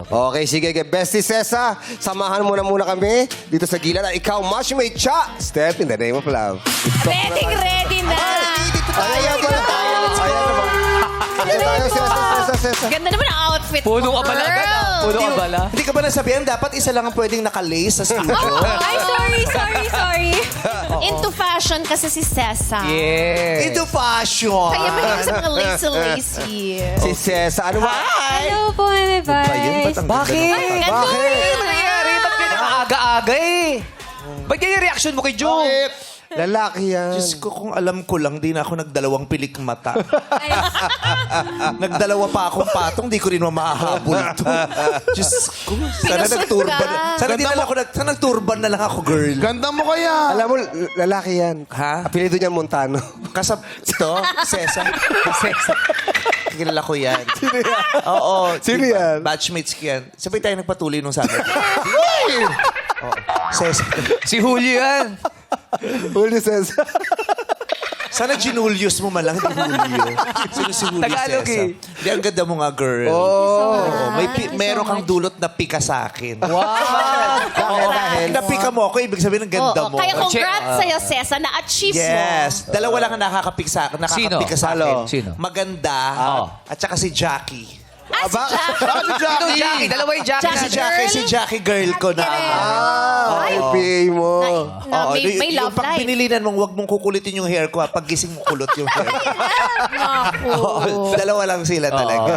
Okay, sige. Bestie Cesa, samahan mo na muna kami dito sa gila na ikaw, Matchmate Cha. Step in the name of love. Ready na! Dito tayo. Ayan naman. Ayan tayo, Cesa. Ganda naman ang outfit Punong mo, abala girl. ka na. Punong abala. Hindi ka ba nasabihan, dapat isa lang ang pwedeng naka-lace sa studio? Ay, sorry. Into fashion kasi si Cesa. Yes. Into fashion. Kaya mahilig sa mga lacy-lacy. Si Cesa, ano ba? Hello po, my Ayun, vice. Bakit? Bakit? Ano nangyayari? Ba't ganyan aga-aga eh? Ba't ganyan reaction mo kay Joe? Lalaki yan. Diyos ko, kung alam ko lang, di na ako nagdalawang pilik mata. Nagdalawa pa akong patong, di ko rin mamahabol ito. Diyos ko, sana Pinusot nagturban. ka. Sana nagturban na lang ako, girl. Ganda mo kaya. Alam mo, lalaki yan. Ha? Apelido niya Montano. Ito, Cesa. Cesa. Kilala ko yan. Sino yan? Oo. Sino diba? yan? Batchmates ko yan. Sabay tayo nagpatuloy nung sabi. Oo. Cesa. Si Julio yan. Julio Cesa. Sana Ginulius mo malang, hindi Julio. Sino si Julio Tagalog Cesa? eh. Hindi, ang ganda mo nga, girl. Oo. Meron kang dulot na pika sa akin. Dahil Napika mo ako, ibig sabihin ng ganda Oo, mo. kaya congrats sa'yo, Cesa, na-achieve mo. Yes. Dalawa lang ang nakakapik sa akin. Nakakapika sa akin. Sino? Maganda. At saka si Jackie. Ah, si Jackie. Sino Jackie? Dalawa yung Jackie Jackie. Si Jackie, si Jackie girl ko na. Ay, PA mo. May love Pag life. pinilinan mong huwag mong kukulitin yung hair ko, pag gising mo kulot yung hair. Naku. Dalawa lang sila talaga.